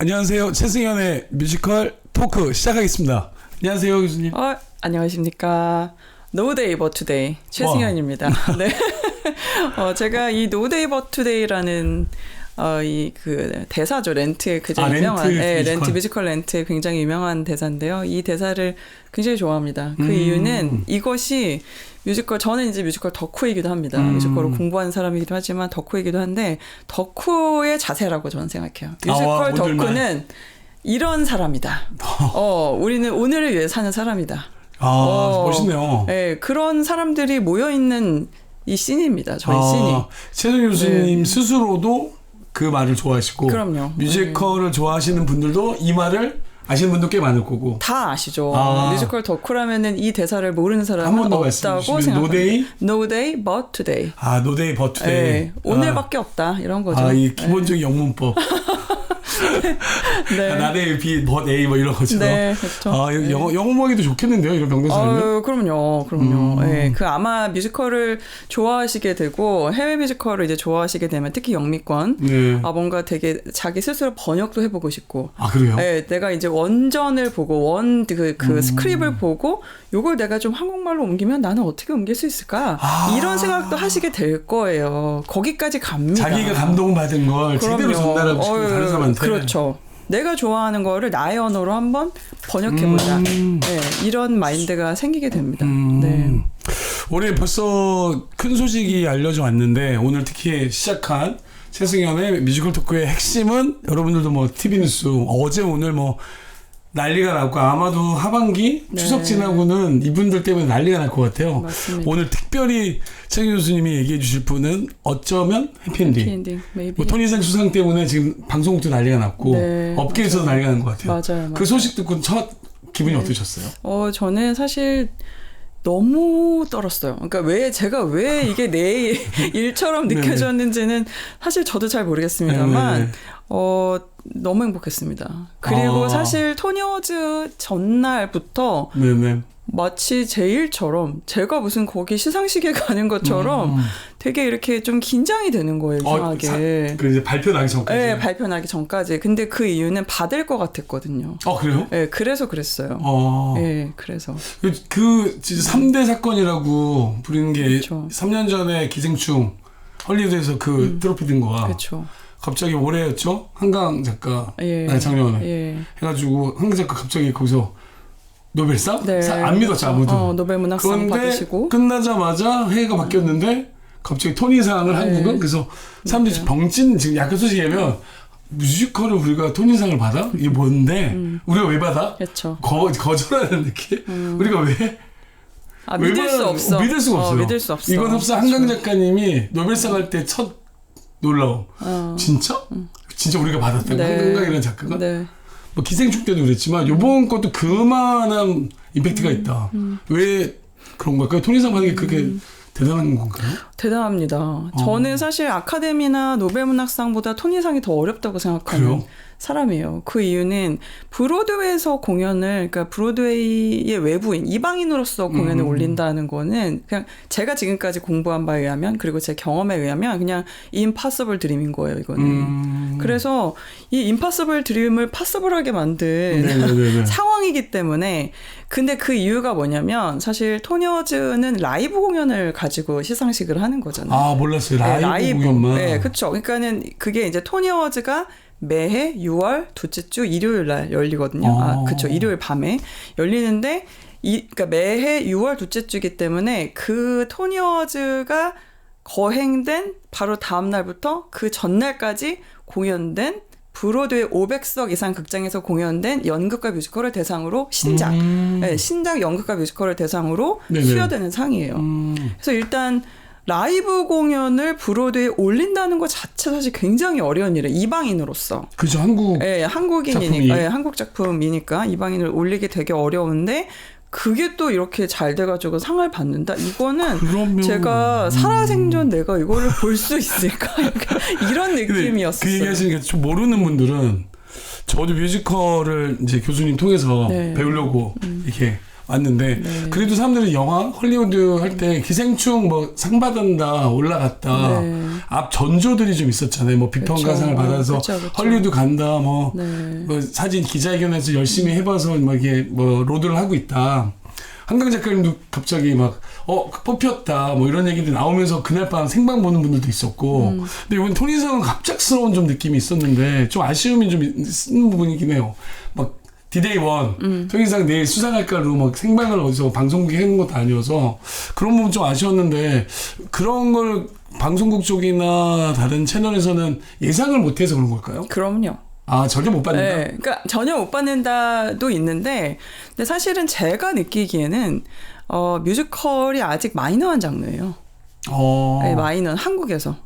안녕하세요. 최승현의 뮤지컬 토크 시작하겠습니다. 안녕하세요, 교수님. 안녕하십니까. No Day But Today 최승현입니다. 네. 제가 이 No Day But Today라는 이 그 대사죠. 렌트의 굉장히 유명한 렌트 뮤지컬 렌트의 굉장히 유명한 대사인데요. 이 대사를 굉장히 좋아합니다. 그 이유는 이것이 뮤지컬, 저는 이제 뮤지컬 덕후이기도 합니다. 뮤지컬을 공부하는 사람이기도 하지만 덕후이기도 한데 덕후의 자세라고 저는 생각해요. 뮤지컬 덕후는 이런 사람이다. 우리는 오늘을 위해 사는 사람이다. 멋있네요. 네, 그런 사람들이 모여있는 이 씬입니다. 저희 씬이. 최승현 교수님 스스로도 그 말을 좋아하시고 그럼요. 뮤지컬을 좋아하시는 분들도 이 말을 아시는 분도 꽤 많을 거고. 다 아시죠. 뮤지컬 덕후라면은 이 대사를 모르는 사람은 없다고 생각합니다. No day? No day but today. No day but today. 네, 오늘밖에 없다. 이런 거죠. 이 기본적인 영문법. 네. Not A, B, but A 뭐 이런 거죠. 네, 그렇죠. 영어 모하기도 좋겠는데요, 이런 명대사는. 그럼요. 네, 그 아마 뮤지컬을 좋아하시게 되고 해외 뮤지컬을 이제 좋아하시게 되면 특히 영미권, 뭔가 되게 자기 스스로 번역도 해보고 싶고. 그래요? 네, 내가 이제 원전을 보고 그 스크립을 보고 요걸 내가 좀 한국말로 옮기면 나는 어떻게 옮길 수 있을까? 이런 생각도 하시게 될 거예요. 거기까지 갑니다. 자기가 감동받은 걸 제대로 전달하고 싶은 다른 사람한테. 그렇죠. 내가 좋아하는 거를 나의 언어로 한번 번역해보자. 네, 이런 마인드가 생기게 됩니다. 네. 올해 벌써 큰 소식이 알려져 왔는데 오늘 특히 시작한 최승현의 뮤지컬 토크의 핵심은 여러분들도 뭐 TV 뉴스 어제 오늘 뭐 난리가 났고 아마도 하반기 추석 지나고는 이분들 때문에 난리가 날 것 같아요. 맞습니다. 오늘 특별히 최승현 교수님이 얘기해 주실 분은 어쩌면 해피엔딩. 뭐 토니상 수상 때문에 지금 방송국도 난리가 났고 업계에서도 난리가 난 것 같아요. 맞아요. 그 소식 듣고 첫 기분이 어떠셨어요? 저는 사실 너무 떨었어요. 그러니까 제가 왜 이게 내 일처럼 느껴졌는지는 사실 저도 잘 모르겠습니다만 너무 행복했습니다. 그리고 사실 토니 어워즈 전날부터 마치 제 일처럼 제가 무슨 거기 시상식에 가는 것처럼 되게 이렇게 좀 긴장이 되는 거예요. 이상하게. 그 이제 발표 나기 전까지. 네, 발표 나기 전까지. 근데 그 이유는 받을 것 같았거든요. 그래요? 네, 그래서 그랬어요. 네, 그래서. 진짜 3대 사건이라고 부르는 게 그렇죠. 3년 전에 기생충 헐리우드에서 그 트로피 든 거와 그렇죠. 갑자기 올해였죠? 한강 작가 작년에 해가지고 한강 작가 갑자기 거기서 노벨상? 안 믿었죠 아무도. 노벨 문학상 받으시고 끝나자마자 해가 바뀌었는데 갑자기 토니상을 한국은 그래서 사람들이 병진 지금 약간 솔직히면 뮤지컬을 우리가 토니상을 받아? 이게 뭔데? 우리가 왜 받아? 그렇죠. 거절하는 느낌? 우리가 왜? 믿을 수 없어. 믿을 수가 없어요. 믿을 수 없어. 이건 흡사 한강 작가님이 노벨상 할 때 첫 놀라움. 진짜? 진짜 우리가 받았다고 한강이라는 작가가? 뭐 기생충 때도 그랬지만 이번 것도 그만한 임팩트가 있다. 왜 그런 걸까요? 토니상 받는 게 그렇게 대단한 건가요? 대단합니다. 저는 사실 아카데미나 노벨문학상보다 토니상이 더 어렵다고 생각하는 사람이에요. 그 이유는 브로드웨이에서 공연을, 그러니까 브로드웨이의 외부인, 이방인으로서 공연을 올린다는 거는 그냥 제가 지금까지 공부한 바에 의하면, 그리고 제 경험에 의하면 그냥 임파서블 드림인 거예요, 이거는. 그래서 이 임파서블 드림을 파서블하게 만든 상황이기 때문에. 근데 그 이유가 뭐냐면 사실 토니 어워즈는 라이브 공연을 가지고 시상식을 하는 거잖아요. 몰랐어요. 라이브 공연만. 네, 그렇죠. 그러니까는 그게 이제 토니 어워즈가 매해 6월 둘째 주 일요일 날 열리거든요. 그렇죠. 일요일 밤에 열리는데 그러니까 매해 6월 둘째 주이기 때문에 그 토니 어워즈가 거행된 바로 다음 날부터 그 전날까지 공연된 브로드웨이 500석 이상 극장에서 공연된 연극과 뮤지컬을 대상으로 신작 연극과 뮤지컬을 대상으로 수여되는 상이에요. 그래서 일단 라이브 공연을 브로드웨이에 올린다는 것 자체 사실 굉장히 어려운 일이에요. 이방인으로서. 그죠, 한국인이니까, 한국 작품이니까 이방인을 올리기 되게 어려운데 그게 또 이렇게 잘 돼가지고 상을 받는다. 이거는 제가 살아생전 내가 이거를 볼 수 있을까? 이런 느낌이었어요. 그 얘기하시니까 좀 모르는 분들은 저도 뮤지컬을 이제 교수님 통해서 배우려고 이렇게 왔는데 네. 그래도 사람들이 영화 헐리우드 할 때 기생충 뭐 상 받았다 올라갔다 네. 앞 전조들이 좀 있었잖아요. 뭐 비평가상을 받아서 그쵸. 헐리우드 간다 뭐, 네. 뭐 사진 기자회견에서 열심히 해봐서 막 이게 뭐 로드를 하고 있다. 한강 작가님도 갑자기 막 뽑혔다 뭐 이런 얘기들이 나오면서 그날 밤 생방 보는 분들도 있었고 근데 이번 토니상은 갑작스러운 좀 느낌이 있었는데 좀 아쉬움이 좀 있는 부분이긴 해요. 막 디데이 원 토니상 내일 수상할까로 막 생방을 어디서 방송국에 해놓은 것도 아니어서 그런 부분 좀 아쉬웠는데 그런 걸 방송국 쪽이나 다른 채널에서는 예상을 못해서 그런 걸까요? 그럼요. 아, 전혀 못 받는다? 네, 그러니까 전혀 못 받는다도 있는데, 근데 사실은 제가 느끼기에는 뮤지컬이 아직 마이너한 장르예요. 네, 마이너 한국에서.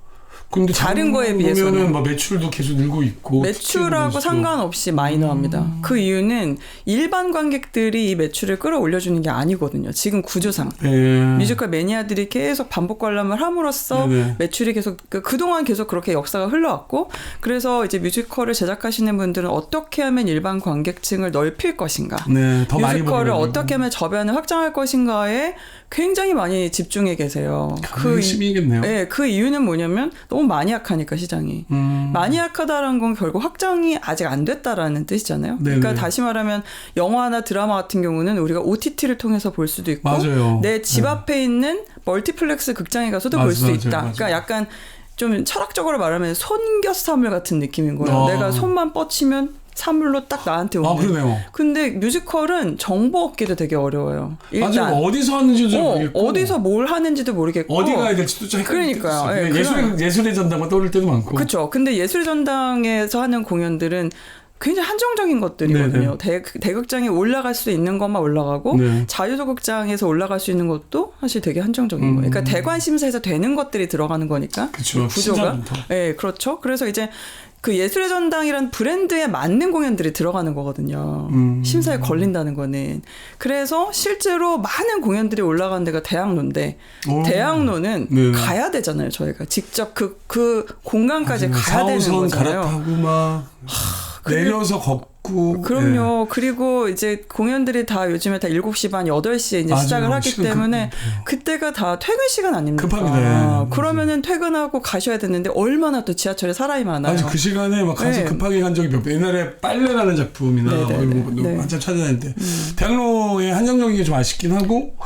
근데 다른 거에 비해서는 보면은 뭐 매출도 계속 늘고 있고 매출하고 상관없이 마이너합니다. 그 이유는 일반 관객들이 이 매출을 끌어올려주는 게 아니거든요. 지금 구조상 네. 뮤지컬 매니아들이 계속 반복 관람을 함으로써 네네. 매출이 계속 그동안 계속 그렇게 역사가 흘러왔고 그래서 이제 뮤지컬을 제작하시는 분들은 어떻게 하면 일반 관객층을 넓힐 것인가, 네, 더 많이 뮤지컬을 보내려고. 어떻게 하면 저변을 확장할 것인가에 굉장히 많이 집중해 계세요. 핵심이겠네요. 네, 그 이유는 뭐냐면 너무 마니악하니까 시장이. 마니악하다라는 건 결국 확장이 아직 안 됐다라는 뜻이잖아요. 네네. 그러니까 다시 말하면 영화나 드라마 같은 경우는 우리가 OTT를 통해서 볼 수도 있고 맞아요. 내 집 네. 앞에 있는 멀티플렉스 극장에 가서도 볼 수 있다. 그러니까 약간 좀 철학적으로 말하면 손겨사물 같은 느낌인 거예요. 내가 손만 뻗치면 사물로 딱 나한테 오는. 아, 그러네요. 근데 뮤지컬은 정보 얻기도 되게 어려워요. 일단 맞아요. 어디서 하는지도 모르겠고 어디서 뭘 하는지도 모르겠고 어디 가야 될지도 좀 그러니까요. 헷갈릴 예술의 전당만 떠오를 때도 많고. 그렇죠. 근데 예술의 전당에서 하는 공연들은 굉장히 한정적인 것들이거든요. 대극장에 올라갈 수 있는 것만 올라가고 네. 자유도극장에서 올라갈 수 있는 것도 사실 되게 한정적인 거예요. 그러니까 대관 심사에서 되는 것들이 들어가는 거니까. 그렇죠. 구조가. 네, 그렇죠. 그래서 이제 그 예술의 전당이란 브랜드에 맞는 공연들이 들어가는 거거든요. 심사에 걸린다는 거는. 그래서 실제로 많은 공연들이 올라가는 데가 대학로인데 대학로는 네. 가야 되잖아요. 저희가 직접 그 공간까지 가야 되는 4호선 거잖아요. 갈아타고 막 내려서 걷고. 그럼요. 네. 그리고 이제 공연들이 다 요즘에 다 7시 반, 8시에 이제 맞아요. 시작을 하기 시간 때문에 그때가 다 퇴근 시간 아닙니까? 급합니다. 그러면은 퇴근하고 가셔야 되는데 얼마나 또 지하철에 사람이 많아요. 아주 그 시간에 막 가서 네. 급하게 간 적이 몇 번. 옛날에 빨래라는 작품이나 네네네. 뭐 네. 한참 찾아다닐 때 대학로에 한정적인 게 좀 아쉽긴 하고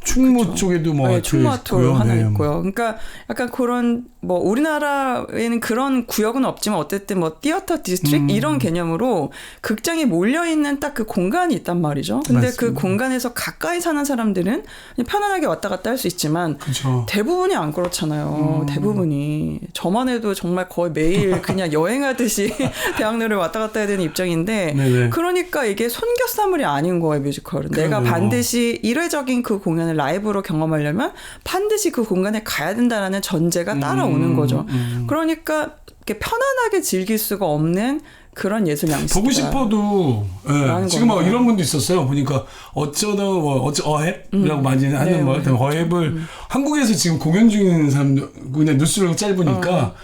충무 쪽에도 뭐 네, 충무아톨 하나 네. 있고요. 그러니까 약간 그런 뭐 우리나라에는 그런 구역은 없지만 어쨌든 뭐 티어터 디스트릭 이런 개념으로 극장에 몰려 있는 딱 그 공간이 있단 말이죠. 근데 맞습니다. 그 공간에서 가까이 사는 사람들은 그냥 편안하게 왔다 갔다 할 수 있지만 그렇죠. 대부분이 안 그렇잖아요. 대부분이 저만 해도 정말 거의 매일 그냥 여행하듯이 대학로를 왔다 갔다 해야 되는 입장인데 네네. 그러니까 이게 손겨사물이 아닌 거예요. 뮤지컬은. 내가 그러네요. 반드시 일회적인 그 공연을 라이브로 경험하려면 반드시 그 공간에 가야 된다라는 전제가 따라오는 거죠. 그러니까 이렇게 편안하게 즐길 수가 없는 그런 예술 양식. 보고 싶어도 예, 지금 막 이런 분도 있었어요. 보니까 어쩌다 어헵이라고 많이 하는 네, 뭐 어헵을 한국에서 지금 공연 중인 사람들 그냥 뉴스를 짧으니까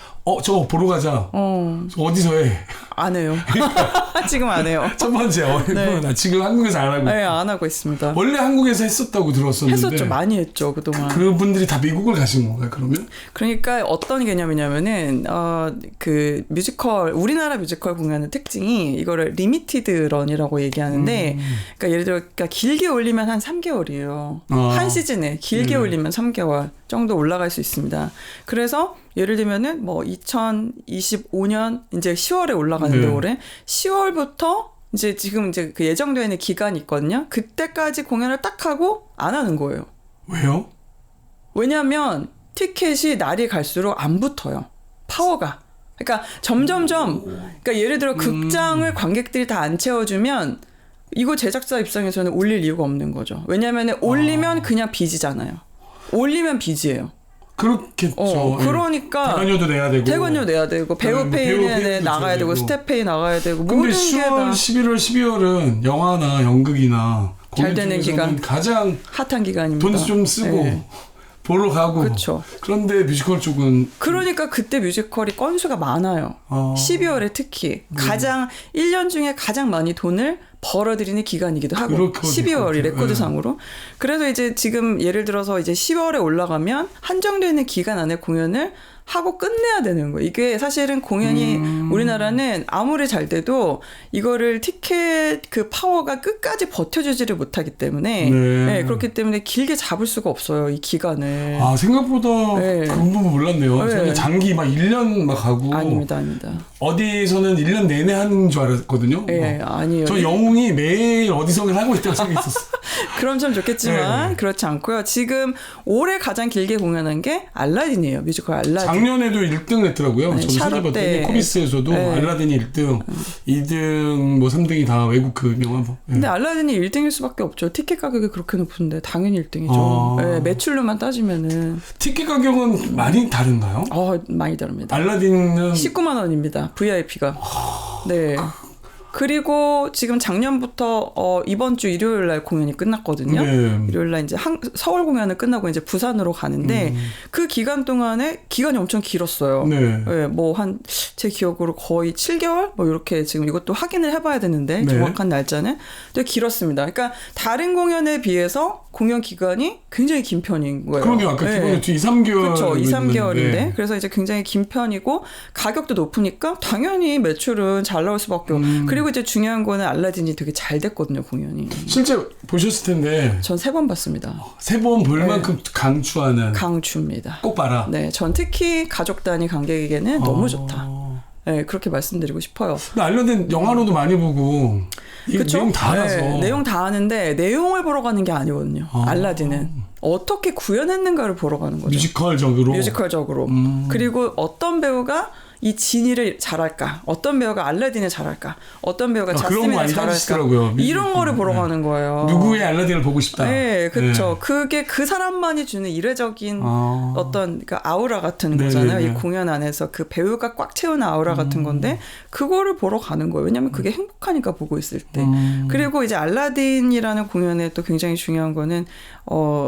저거 보러 가자. 어디서 해? 안 해요. 지금 안 해요. 첫 번째 어헵은 나 지금 한국에서 안 하고. 네, 안 하고 있습니다. 원래 한국에서 했었다고 들었었는데. 했었죠. 많이 했죠. 그동안. 그분들이 다 미국을 가신 건가요, 그러면? 그러니까 어떤 개념이냐면은 그 뮤지컬 우리나라 뮤지컬 공연의 특징이 이거를 리미티드 런이라고 얘기하는데 그러니까 예를 들어 그러니까 길게 올리면 한 3개월이에요. 한 시즌에 길게 올리면 3개월 정도 올라갈 수 있습니다. 그래서 예를 들면은 뭐 2025년 이제 10월에 올라가는데 올해 10월부터 이제 지금 이제 그 예정되어 있는 기간이 있거든요. 그때까지 공연을 딱 하고 안 하는 거예요. 왜요? 왜냐하면 티켓이 날이 갈수록 안 붙어요. 파워가. 그러니까 점점점 그러니까 예를 들어 극장을 관객들이 다 안 채워주면 이거 제작사 입장에서는 올릴 이유가 없는 거죠. 왜냐하면 올리면 그냥 빚이잖아요. 올리면 빚이에요. 그렇겠죠. 그러니까 대관료도 내야 되고. 대관료 내야 되고 배우 페이는 나가야 되고 스텝 페이 나가야 되고 근데 모든 10월, 게 다 11월, 12월은 영화나 연극이나 잘 되는 기간. 가장 핫한 기간입니다. 돈 좀 쓰고 네. 보러 가고. 그쵸. 그런데 뮤지컬 쪽은 그러니까 그때 뮤지컬이 건수가 많아요. 12월에 특히 가장 1년 중에 가장 많이 돈을 벌어들이는 기간이기도 하고 12월이 레코드상으로. 그래서 이제 지금 예를 들어서 이제 10월에 올라가면 한정되는 기간 안에 공연을 하고 끝내야 되는 거예요. 이게 사실은 공연이 우리나라는 아무리 잘 돼도 이거를 티켓 그 파워가 끝까지 버텨주지를 못하기 때문에 네, 그렇기 때문에 길게 잡을 수가 없어요. 이 기간을. 아 생각보다 그 부분 몰랐네요. 저는 장기 막 1년 막 가고. 아닙니다. 어디서는 1년 내내 하는 줄 알았거든요. 네, 아니에요. 저 영웅이 매일 어디선가 하고 있다고 생각했었어요. 그럼 참 좋겠지만 그렇지 않고요. 지금 올해 가장 길게 공연한 게 알라딘이에요. 뮤지컬 알라딘. 작년에도 1등 했더라고요. 저는 찾아봤더니 코비스에서도 알라딘이 1등, 2등, 뭐 3등이 다 외국 그 영화. 근데 알라딘이 1등일 수밖에 없죠. 티켓 가격이 그렇게 높은데 당연히 1등이죠. 매출로만 따지면은. 티켓 가격은 많이 다른가요? 많이 다릅니다. 알라딘은 19만 원입니다. VIP가. 네. 그리고 지금 작년부터 이번 주 일요일 날 공연이 끝났거든요. 네. 일요일 날 이제 서울 공연은 끝나고 이제 부산으로 가는데 그 기간 동안에 기간이 엄청 길었어요. 네, 뭐 한 제 기억으로 거의 7개월 뭐 이렇게 지금 이것도 확인을 해봐야 되는데 정확한 날짜는 되게 길었습니다. 그러니까 다른 공연에 비해서 공연 기간이 굉장히 긴 편인 거예요. 그러게요. 아까 기본에 2, 3개월. 그렇죠. 2, 3개월인데 그래서 이제 굉장히 긴 편이고 가격도 높으니까 당연히 매출은 잘 나올 수밖에 없고 그리고 이제 중요한 거는 알라딘이 되게 잘 됐거든요, 공연이. 실제 보셨을 텐데. 전 3번 봤습니다. 3번 볼 만큼 강추하는. 강추입니다. 꼭 봐라. 네, 전 특히 가족 단위 관객에게는 너무 좋다. 네, 그렇게 말씀드리고 싶어요. 알라딘 영화로도 많이 보고 내용 다 알아서. 내용 다 아는데 내용을 보러 가는 게 아니거든요. 알라딘은. 어떻게 구현했는가를 보러 가는 거죠. 뮤지컬적으로. 그리고 어떤 배우가 이 지니를 잘할까? 어떤 배우가 알라딘을 잘할까? 어떤 배우가 자스민을 잘할까? 이런 거를 보러 가는 거예요. 누구의 알라딘을 보고 싶다. 네, 그렇죠. 그게 그 사람만이 주는 이례적인 어떤 그 아우라 같은 거잖아요. 이 공연 안에서 그 배우가 꽉 채운 아우라 같은 건데 그거를 보러 가는 거예요. 왜냐하면 그게 행복하니까 보고 있을 때. 그리고 이제 알라딘이라는 공연에 또 굉장히 중요한 거는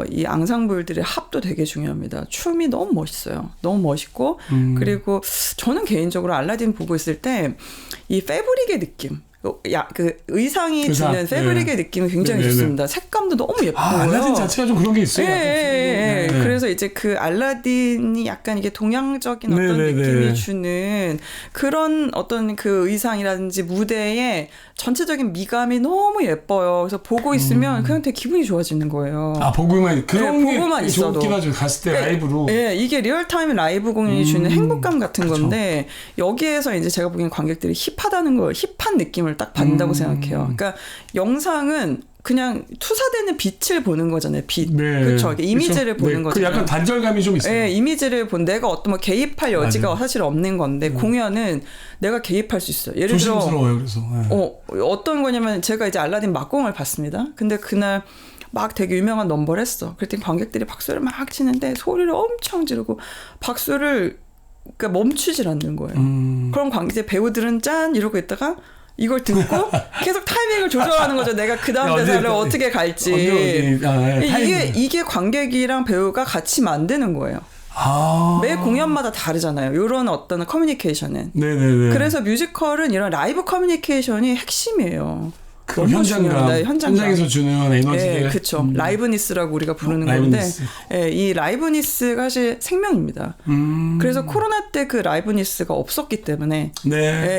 이 앙상블들의 합도 되게 중요합니다. 춤이 너무 멋있어요. 너무 멋있고 그리고 저는 개인적으로 알라딘 보고 있을 때 이 패브릭의 느낌 그 의상이 주는 패브릭의 느낌이 굉장히 좋습니다. 색감도 너무 예쁘고요. 알라딘 자체가 좀 그런 게 있어요. 그래서 이제 그 알라딘이 약간 이게 동양적인 어떤 느낌이 주는 그런 어떤 그 의상이라든지 무대에 전체적인 미감이 너무 예뻐요. 그래서 보고 있으면 그냥 되게 기분이 좋아지는 거예요. 보고만 보고만 있어도 좋긴 하죠. 갔을 때 라이브로. 이게 리얼타임 라이브 공연이 주는 행복감 같은 건데 여기에서 이제 제가 보기엔 관객들이 힙하다는 걸 힙한 느낌을 딱 받는다고 생각해요. 그러니까 영상은 그냥 투사되는 빛을 보는 거잖아요. 빛. 그렇죠. 이미지를 보는 거죠. 그 약간 단절감이 좀 있어요. 이미지를 본 내가 어떤 뭐 개입할 여지가 사실 없는 건데 공연은 내가 개입할 수 있어요. 예를 들어 조심스러워요. 그래서. 어떤 거냐면 제가 이제 알라딘 막공을 봤습니다. 근데 그날 막 되게 유명한 넘버를 했어. 그랬더니 관객들이 박수를 막 치는데 소리를 엄청 지르고 박수를 그러니까 멈추질 않는 거예요. 그럼 이제 배우들은 짠 이러고 있다가 이걸 듣고 계속 타이밍을 조절하는 거죠. 내가 그 다음 대사를 어떻게 갈지. 이게 관객이랑 배우가 같이 만드는 거예요. 매 공연마다 다르잖아요. 이런 어떤 커뮤니케이션은. 그래서 뮤지컬은 이런 라이브 커뮤니케이션이 핵심이에요. 그 현장에서 주는 에너지. 그렇죠. 라이브니스라고 우리가 부르는 건데, 이 라이브니스가 사실 생명입니다. 그래서 코로나 때 그 라이브니스가 없었기 때문에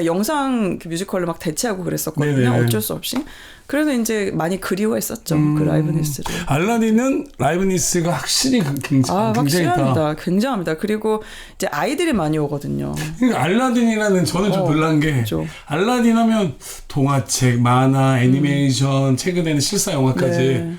영상 뮤지컬을 막 대체하고 그랬었거든요. 어쩔 수 없이. 그래서 이제 많이 그리워했었죠. 그 라이브니스를. 알라딘은 라이브니스가 확실히 확실합니다. 굉장합니다. 그리고 이제 아이들이 많이 오거든요. 그러니까 알라딘이라는 저는 좀 놀란 게 그렇죠. 알라딘 하면 동화책, 만화, 애니메이션, 최근에는 실사 영화까지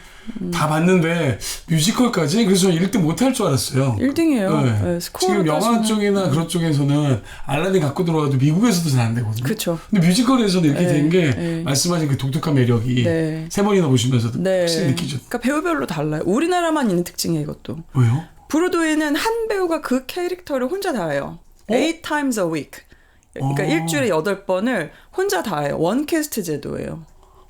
다 봤는데 뮤지컬까지 그래서 1등 못할 줄 알았어요. 1등이에요. 지금 영화 쪽이나 그런 쪽에서는 알라딘 갖고 들어가도 미국에서도 잘 안 되거든요. 그렇죠. 근데 뮤지컬에서는 이렇게 된 게 말씀하신 그 독특한 매력이 3번이나 보시면서도 확실히 느끼죠. 그러니까 배우별로 달라요. 우리나라만 있는 특징이에요, 이것도. 왜요? 브로드웨이는 한 배우가 그 캐릭터를 혼자 다 해요. 8 times a week. 그러니까 일주일에 8번을 혼자 다 해요. 원 캐스트 제도예요.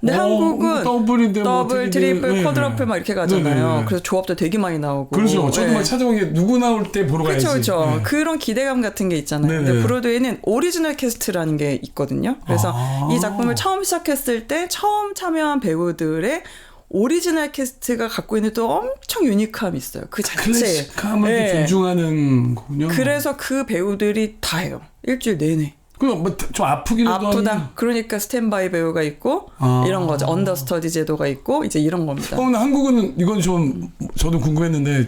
근데 한국은 더블인데 더블, 트리플, 네. 쿼드러플 막 이렇게 가잖아요. 네. 그래서 조합도 되게 많이 나오고. 그렇죠. 저도 네. 막 찾아본 게 누구 나올 때 보러 가야지. 그렇죠. 네. 그런 기대감 같은 게 있잖아요. 네네. 근데 브로드웨이는 오리지널 캐스트라는 게 있거든요. 그래서 이 작품을 처음 시작했을 때 처음 참여한 배우들의 오리지널 캐스트가 갖고 있는 또 엄청 유니크함이 있어요. 그 자체에. 클래식함을 네. 존중하는 거군요. 그래서 그 배우들이 다 해요. 일주일 내내. 그럼 뭐좀 아프기라도 아프다. 그러니까 스탠바이 배우가 있고 이런 거죠. 언더스터디 제도가 있고 이제 이런 겁니다. 근데 한국은 이건 좀 저도 궁금했는데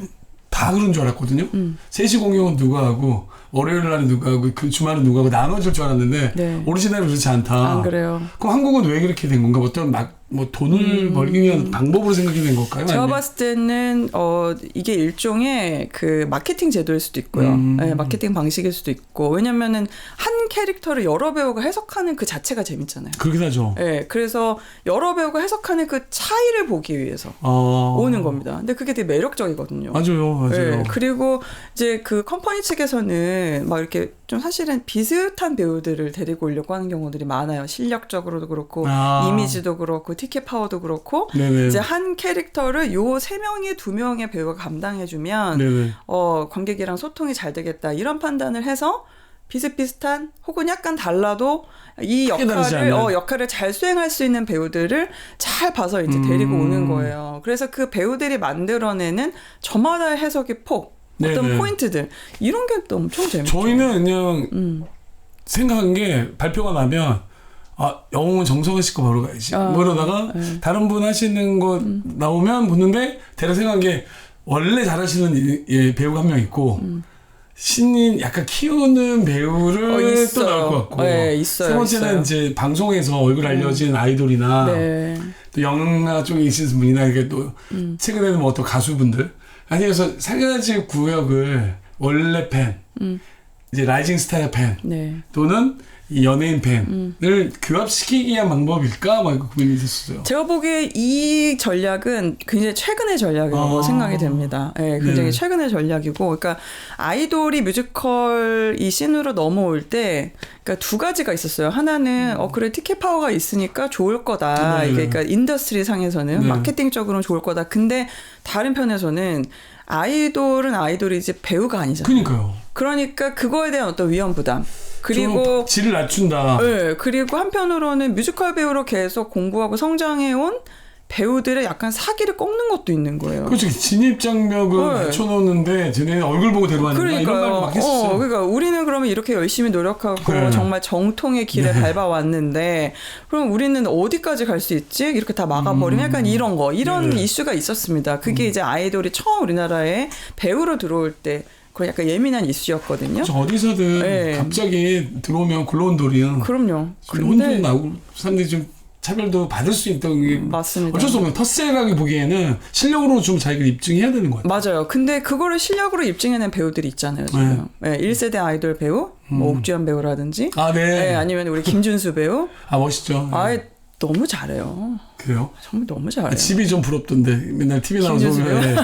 다 그런 줄 알았거든요. 3시 공연은 누가 하고 월요일 날은 누가 하고 그 주말은 누가 하고 나눠질 줄 알았는데 네. 오리지널은 그렇지 않다. 안 그래요. 그럼 한국은 왜 그렇게 된 건가? 어떤 뭐 돈을 벌기 위한 방법으로 생각이 된 걸까요? 제가 아니면? 봤을 때는 이게 일종의 그 마케팅 제도일 수도 있고요. 네, 마케팅 방식일 수도 있고 왜냐면은 한 캐릭터를 여러 배우가 해석하는 그 자체가 재밌잖아요. 그렇긴 하죠. 네, 그래서 여러 배우가 해석하는 그 차이를 보기 위해서 오는 겁니다. 근데 그게 되게 매력적이거든요. 맞아요. 네, 그리고 이제 그 컴퍼니 측에서는 막 이렇게 좀 사실은 비슷한 배우들을 데리고 오려고 하는 경우들이 많아요. 실력적으로도 그렇고 이미지도 그렇고 티켓 파워도 그렇고 네네. 이제 한 캐릭터를 요 3명의 2명의 배우가 감당해주면 네네. 관객이랑 소통이 잘 되겠다 이런 판단을 해서 비슷비슷한 혹은 약간 달라도 이 역할을 잘 수행할 수 있는 배우들을 잘 봐서 이제 데리고 오는 거예요. 그래서 그 배우들이 만들어내는 저마다 해석의 폭 어떤 네네. 포인트들 이런 게 또 엄청 재밌죠. 저희는 그냥 생각한 게 발표가 나면 영웅은 정성을 싣고 바로 가야지. 뭐 이러다가 다른 분 하시는 거 나오면 보는데 대략 생각한 게 원래 잘하시는 배우가 한 명 있고 신인 약간 키우는 배우를 또 나올 것 같고 있어요, 세 번째는 있어요. 이제 방송에서 얼굴 알려진 아이돌이나 네. 또 영화 쪽에 있으신 분이나 이게 또 최근에는 뭐 어떤 가수분들 아니 그래서 세 가지 구역을 원래 팬 이제 라이징 스타의 팬 네. 또는 이 연예인 팬을 교합시키기 위한 방법일까? 막 고민이 있었어요. 제가 보기에 이 전략은 굉장히 최근의 전략이라고 생각이 됩니다. 네, 굉장히 최근의 전략이고, 그러니까 아이돌이 뮤지컬 이 씬으로 넘어올 때, 그러니까 두 가지가 있었어요. 하나는 그래 티켓 파워가 있으니까 좋을 거다. 네. 이게 그러니까 인더스트리 상에서는 네. 마케팅적으로는 좋을 거다. 근데 다른 편에서는 아이돌은 아이돌이 이제 배우가 아니잖아요. 그러니까 그거에 대한 어떤 위험 부담. 그리고 질을 낮춘다. 네, 그리고 한편으로는 뮤지컬 배우로 계속 공부하고 성장해온 배우들의 약간 사기를 꺾는 것도 있는 거예요. 그렇죠. 진입 장벽을 맞춰놓는데 쟤네 얼굴 보고 데려왔는가 이런 말 막 했었어요. 그러니까 우리는 그러면 이렇게 열심히 노력하고 정말 정통의 길을 밟아왔는데 그럼 우리는 어디까지 갈 수 있지? 이렇게 다 막아버리면 약간 이런 이슈가 있었습니다. 그게 이제 아이돌이 처음 우리나라에 배우로 들어올 때 그런 약간 예민한 이슈였거든요. 어디서든 갑자기 들어오면 굴러온 돌이요. 그럼요. 혼돈 나고 사람들이 좀 차별도 받을 수 있던 게 맞습니다. 어쩔 수 없는 텃세라기 보기에는 실력으로 좀 자기가 입증해야 되는 것 같아요. 맞아요. 근데 그거를 실력으로 입증해낸 배우들이 있잖아요. 지금. 네. 1세대 아이돌 배우, 뭐 옥주현 배우라든지, 아니면 우리 김준수 배우. 멋있죠. 너무 잘해요. 그래요? 정말 너무 잘해요. 집이 좀 부럽던데 맨날 TV 나와서 보면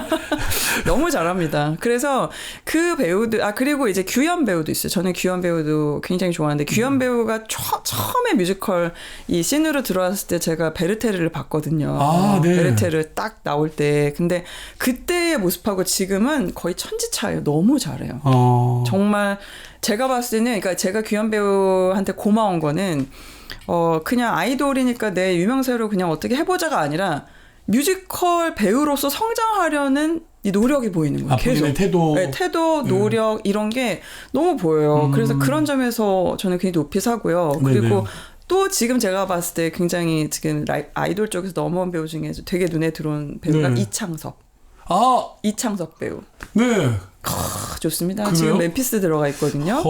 너무 잘합니다. 그래서 그 배우들 그리고 이제 규현 배우도 있어요. 저는 규현 배우도 굉장히 좋아하는데 규현 배우가 처음에 뮤지컬 이 씬으로 들어왔을 때 제가 베르테르를 봤거든요. 베르테르 딱 나올 때 근데 그때의 모습하고 지금은 거의 천지차예요. 너무 잘해요. 정말 제가 봤을 때는 그러니까 제가 규현 배우한테 고마운 거는 그냥 아이돌이니까 내 유명세로 그냥 어떻게 해보자가 아니라 뮤지컬 배우로서 성장하려는 이 노력이 보이는 거예요. 계속. 태도, 노력 이런 게 너무 보여요. 그래서 그런 점에서 저는 굉장히 높이 사고요. 그리고 또 지금 제가 봤을 때 굉장히 지금 아이돌 쪽에서 넘어온 배우 중에 되게 눈에 들어온 배우가 이창섭. 이창섭 배우. 네. 좋습니다. 그래요? 지금 멤피스 들어가 있거든요.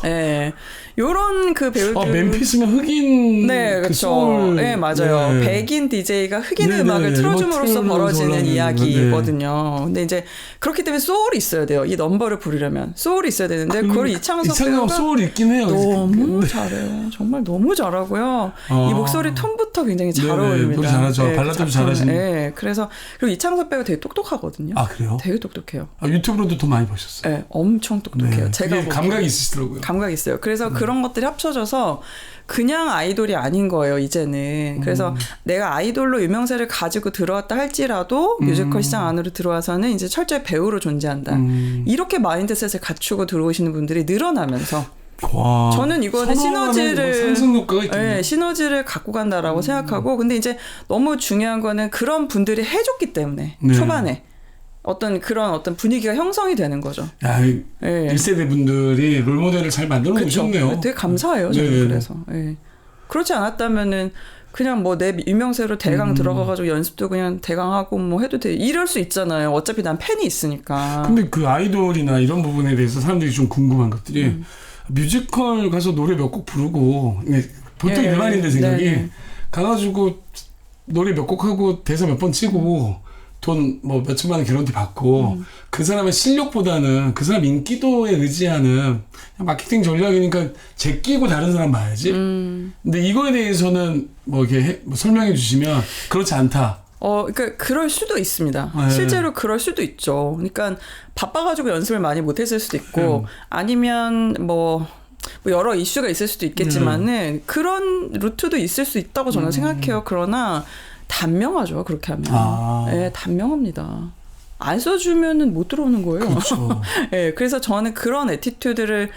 네, 요런 그 배우들. 멤피스면 흑인. 네, 그렇죠. 네, 맞아요. 백인 DJ가 흑인 음악을 틀어줌으로써 벌어지는 이야기거든요. 근데 이제 그렇기 때문에 소울이 있어야 돼요. 이 넘버를 부르려면 소울이 있어야 되는데 그걸 이창섭 배우가 소울이 있긴 해요. 너무 잘해요. 정말 너무 잘하고 이 목소리 톤부터 굉장히 잘 어울립니다. 노래 잘하죠. 발라드도 잘하시네. 네, 그래서 그리고 이창섭 배우 되게 똑똑하거든요. 그래요? 되게 똑똑해요. 유튜브로도 더 많이 보셨어요? 네, 엄청 똑똑해요. 제가 감각이 있으시더라고요. 감각이 있어요. 그래서 그런 것들이 합쳐져서 그냥 아이돌이 아닌 거예요, 이제는. 그래서 내가 아이돌로 유명세를 가지고 들어왔다 할지라도 뮤지컬 시장 안으로 들어와서는 이제 철저히 배우로 존재한다. 이렇게 마인드셋을 갖추고 들어오시는 분들이 늘어나면서 와, 저는 이거는 시너지를 상승 효과가 있겠네요. 네, 시너지를 갖고 간다라고 생각하고 근데 이제 너무 중요한 거는 그런 분들이 해줬기 때문에 네. 초반에 어떤 그런 어떤 분위기가 형성이 되는 거죠. 야, 네. 1세대 분들이 롤모델을 잘 만들어 놓으셨네요. 되게 감사해요. 저는 네. 그래서. 네. 그렇지 않았다면은 그냥 뭐 내 유명세로 대강 들어가가지고 연습도 그냥 대강 하고 뭐 해도 돼. 이럴 수 있잖아요. 어차피 난 팬이 있으니까. 근데 그 아이돌이나 이런 부분에 대해서 사람들이 좀 궁금한 것들이 뮤지컬 가서 노래 몇 곡 부르고 보통 예, 일반인들 생각이 네. 가가지고 노래 몇 곡 하고 대사 몇 번 치고 돈 뭐 몇천만 원 개런티 받고 그 사람의 실력보다는 그 사람 인기도에 의지하는 그냥 마케팅 전략이니까 제끼고 다른 사람 봐야지. 근데 이거에 대해서는 뭐 이렇게 뭐 설명해 주시면 그렇지 않다. 그러니까 그럴 수도 있습니다. 네. 실제로 그럴 수도 있죠. 그러니까 바빠가지고 연습을 많이 못했을 수도 있고 아니면 뭐 여러 이슈가 있을 수도 있겠지만은 그런 루트도 있을 수 있다고 저는 생각해요. 그러나 단명하죠. 그렇게 하면. 네, 단명합니다. 안 써주면은 못 들어오는 거예요. 그렇죠. 네, 그래서 저는 그런 애티튜드를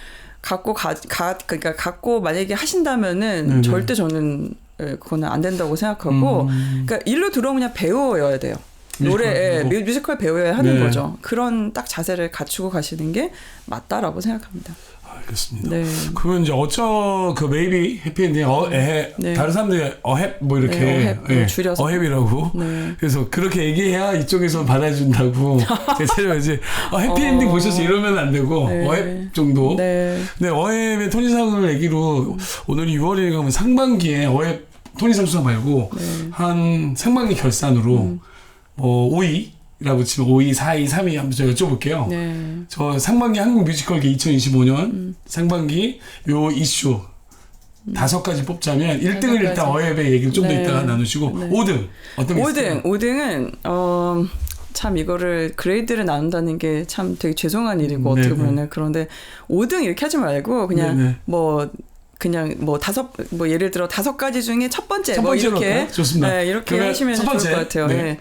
갖고 그러니까 갖고 만약에 하신다면은 네네. 절대 저는 그거는 안 된다고 생각하고, 그러니까 일로 들어오면 그냥 배우어야 돼요. 노래, 뮤지컬 배우여야 하는 네. 거죠. 그런 딱 자세를 갖추고 가시는 게 맞다라고 생각합니다. 알겠습니다. 네. 그러면 이제 그 메이비 해피엔딩 네. 다른 사람들이 어헵 뭐 이렇게 네, 어헵, 줄여서. 어헵이라고. 네. 그래서 그렇게 얘기해야 이쪽에서 받아준다고. 제가 이제 해피엔딩 보셔서 이러면 안 되고 네. 어헵 정도. 네. 네, 어헵의 토니상을 얘기로 오늘이 6월이니까 그러면 상반기에 어헵 토니상 수상 말고 한 상반기 결산으로 5위라고 치면 5위, 4위, 3위 한번 제가 여쭤볼게요. 네. 저 상반기 한국 뮤지컬계 2025년 상반기 요 이슈 5가지 뽑자면 1등을 일단 어헵의 얘기를 좀 더 네. 이따가 나누시고 네. 5등 어떤 게 있어요? 5등은 참 이거를 그레이드를 나눈다는 게 참 되게 죄송한 일이고 네네. 어떻게 보면은 그런데 5등 이렇게 하지 말고 그냥 네네. 그냥 예를 들어 5가지 중에 첫 번째 첫 뭐 번째로 이렇게 할까요? 좋습니다. 네, 이렇게 그러면 하시면 첫 좋을 번째. 것 같아요. 네. 네.